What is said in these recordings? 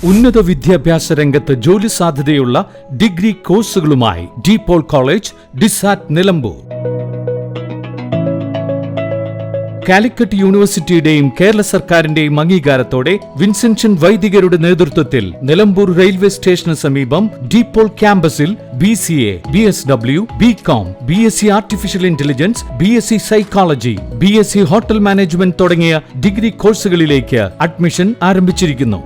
ഉന്നത വിദ്യാഭ്യാസ രംഗത്ത് ജോലി സാധ്യതയുള്ള ഡിഗ്രി കോഴ്സുകളുമായി DePaul കോളേജ്, ഡിസാറ്റ്, നിലമ്പൂർ. കാലിക്കറ്റ് യൂണിവേഴ്സിറ്റിയുടെയും കേരള സർക്കാരിന്റെയും അംഗീകാരത്തോടെ വിൻസെൻഷൻ വൈദികരുടെ നേതൃത്വത്തിൽ നിലമ്പൂർ റെയിൽവേ സ്റ്റേഷന് സമീപം DePaul ക്യാമ്പസിൽ BCA, BSW, BCom, BSc artificial intelligence, BSc psychology, BSc hotel management തുടങ്ങിയ ഡിഗ്രി കോഴ്സുകളിലേക്ക് അഡ്മിഷൻ ആരംഭിച്ചിരിക്കുന്നു.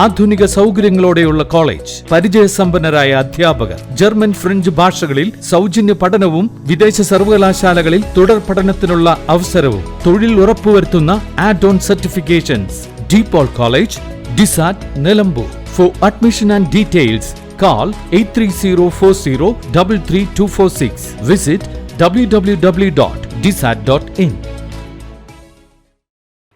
ആധുനിക സൗകര്യങ്ങളോടെയുള്ള കോളേജ്, പരിചയസമ്പന്നരായ അധ്യാപകർ, ജർമ്മൻ, ഫ്രഞ്ച് ഭാഷകളിൽ സൗജന്യ പഠനവും വിദേശ സർവകലാശാലകളിൽ തുടർ പഠനത്തിനുള്ള അവസരവും തൊഴിൽ ഉറപ്പുവരുത്തുന്ന add on certifications. DePaul college, DiSAT, Nilambur. For admission and details call 8304033246. Visit www.disat.in.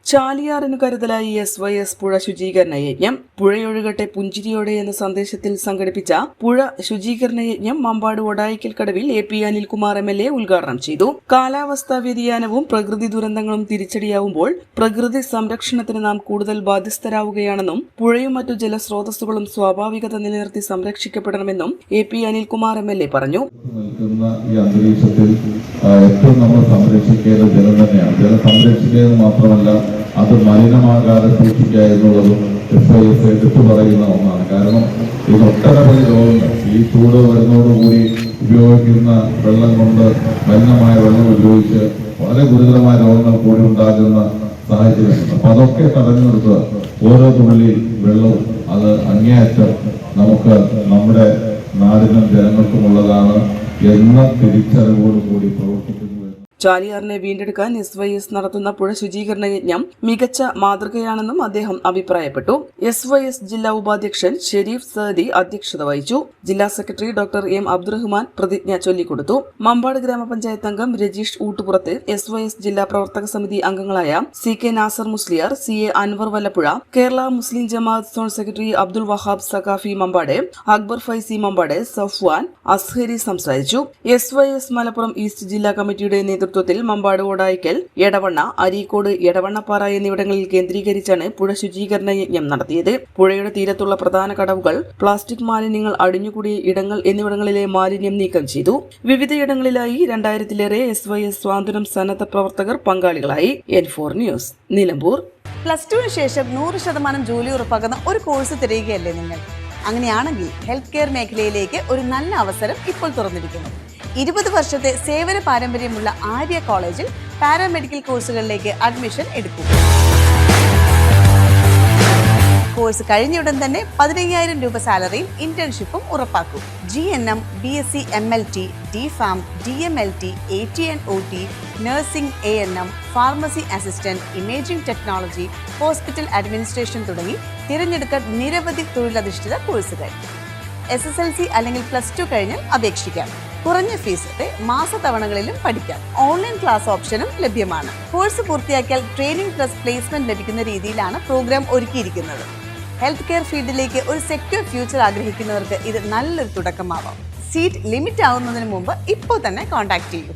ചാലിയാറിനു കരുതലായി SYS പുഴ ശുചീകരണ യജ്ഞം. പുഴയൊഴുകട്ടെ പുഞ്ചിരിയോടെ എന്ന സന്ദേശത്തിൽ സംഘടിപ്പിച്ച പുഴ ശുചീകരണ യജ്ഞം മമ്പാട് ഒടായിക്കൽ കടവിൽ AP അനിൽകുമാർ MLA ഉദ്ഘാടനം ചെയ്തു. കാലാവസ്ഥാ വ്യതിയാനവും പ്രകൃതി ദുരന്തങ്ങളും തിരിച്ചടിയാവുമ്പോൾ പ്രകൃതി സംരക്ഷണത്തിന് നാം കൂടുതൽ ബാധ്യസ്ഥരാവുകയാണെന്നും പുഴയും മറ്റു ജലസ്രോതസ്സുകളും സ്വാഭാവികത നിലനിർത്തി സംരക്ഷിക്കപ്പെടണമെന്നും AP അനിൽകുമാർ MLA പറഞ്ഞു. ഏറ്റവും നമ്മൾ സംരക്ഷിക്കേണ്ട ജലം തന്നെയാണ്. ജലം സംരക്ഷിക്കുന്നത് മാത്രമല്ല, അത് മലിനമാകാതെ സൂക്ഷിക്കുക എന്നുള്ളതും SYS എടുത്തു പറയുന്ന ഒന്നാണ്. കാരണം ഇത് ഒട്ടനവധി രോഗങ്ങൾ ഈ ചൂട് വരുന്നതോടുകൂടി ഉപയോഗിക്കുന്ന വെള്ളം കൊണ്ട്, മലിനമായ വെള്ളം ഉപയോഗിച്ച് വളരെ ഗുരുതരമായ രോഗങ്ങൾ കൂടി ഉണ്ടാകുന്ന സാഹചര്യമുണ്ട്. അപ്പൊ അതൊക്കെ തടഞ്ഞു നിർത്തുക. ഓരോ തുള്ളി വെള്ളവും അത് അങ്ങേയറ്റം നമുക്ക് നമ്മുടെ നാടിനും ജനങ്ങൾക്കുമുള്ളതാണ് എന്ന തിരിച്ചറിവോടുകൂടി പ്രവർത്തിക്കുന്നു. ചാലിയാറിനെ വീണ്ടെടുക്കാൻ SYS നടത്തുന്ന പുഴ ശുചീകരണ യജ്ഞം മികച്ച മാതൃകയാണെന്നും അദ്ദേഹം അഭിപ്രായപ്പെട്ടു. SYS ജില്ലാ ഉപാധ്യക്ഷൻ ഷെരീഫ് സഅദി അധ്യക്ഷത വഹിച്ചു. ജില്ലാ സെക്രട്ടറി ഡോക്ടർ M അബ്ദുറഹ്മാൻ പ്രതിജ്ഞ ചൊല്ലിക്കൊടുത്തു. മമ്പാട് ഗ്രാമപഞ്ചായത്ത് അംഗം രജീഷ് ഊട്ടുപുറത്ത്, SYS ജില്ലാ പ്രവർത്തക സമിതി അംഗങ്ങളായ CK നാസർ മുസ്ലിയാർ, CA അൻവർ വല്ലപ്പുഴ, കേരള മുസ്ലിം ജമാഅത്ത് സോൺ സെക്രട്ടറി അബ്ദുൽ വഹാബ് സഖാഫി മമ്പാട്, അക്ബർ ഫൈസി മമ്പാട്, സഫ്വാൻ അസ്ഹരി സംസാരിച്ചു. SYS മലപ്പുറം ഈസ്റ്റ് ജില്ലാ കമ്മിറ്റിയുടെ നേതൃത്വത്തിൽ മമ്പാട്, ഒടായിക്കൽ, എടവണ്ണ, അരീക്കോട്, എടവണ്ണപ്പാറ എന്നിവിടങ്ങളിൽ കേന്ദ്രീകരിച്ചാണ് പുഴ ശുചീകരണ യജ്ഞം നടത്തിയത്. പുഴയുടെ തീരത്തുള്ള പ്രധാന കടവുകൾ, പ്ലാസ്റ്റിക് മാലിന്യങ്ങൾ അടിഞ്ഞുകൂടിയ ഇടങ്ങൾ എന്നിവിടങ്ങളിലെ മാലിന്യം നീക്കം ചെയ്തു. വിവിധയിടങ്ങളിലായി 2000-ലേറെ SYS സ്വാതന്ത്ര്യം സന്നദ്ധ പ്രവർത്തകർ പങ്കാളികളായി. N4 news, Nilambur. +2 ശേഷം 100% ജോലി ഉറപ്പാക്കുന്ന ഒരു കോഴ്സ് തിരയുകയല്ലേ നിങ്ങൾ? അങ്ങനെയാണെങ്കിൽ ഹെൽത്ത് കെയർ മേഖലയിലേക്ക് ഒരു നല്ല അവസരം ഇപ്പോൾ തുറന്നിരിക്കുന്നു. 20 വർഷത്തെ സേവന പാരമ്പര്യമുള്ള ആര്യ കോളേജിൽ പാരാമെഡിക്കൽ കോഴ്സുകളിലേക്ക് അഡ്മിഷൻ എടുക്കും. കോഴ്സ് കഴിഞ്ഞയുടൻ തന്നെ 15,000 രൂപ സാലറിയും ഇന്റേൺഷിപ്പും ഉറപ്പാക്കും. GNM, BSc MLT, DPharm, DMLT, AT&OT, nursing, ANM, pharmacy assistant, imaging technology, hospital administration തുടങ്ങി തിരഞ്ഞെടുക്കാൻ നിരവധി തൊഴിലധിഷ്ഠിത കോഴ്സുകൾ. SSLC അല്ലെങ്കിൽ +2 കഴിഞ്ഞാൽ അപേക്ഷിക്കാം. കുറഞ്ഞ ഫീസോടെ മാസത്തവണകളിലും പഠിക്കാം. ഓൺലൈൻ ക്ലാസ് ഓപ്ഷനും ലഭ്യമാണ്. കോഴ്സ് പൂർത്തിയാക്കിയാൽ ട്രെയിനിങ് പ്ലസ് പ്ലേസ്മെന്റ് ലഭിക്കുന്ന രീതിയിലാണ് പ്രോഗ്രാം ഒരുക്കിയിരിക്കുന്നത്. ഹെൽത്ത് കെയർ ഫീൽഡിലേക്ക് ഒരു സെക്യൂർ ഫ്യൂച്ചർ ആഗ്രഹിക്കുന്നവർക്ക് ഇത് നല്ലൊരു തുടക്കമാവാം. സീറ്റ് ലിമിറ്റ് ആവുന്നതിന് മുമ്പ് ഇപ്പോൾ തന്നെ കോൺടാക്ട് ചെയ്യൂ.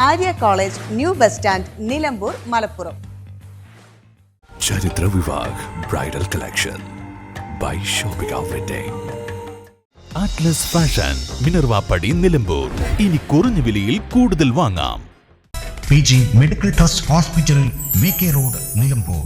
Arya college, new bus stand, Nilambur, Malappuram. Charithra Vivah bridal collection by shopping wedding. Atlas fashion, Minerva Padi, Nilambur. ഇനി കുറഞ്ഞ വിലയിൽ കൂടുതൽ വാങ്ങാം. PG medical trust hospital, VK road, Nilambur.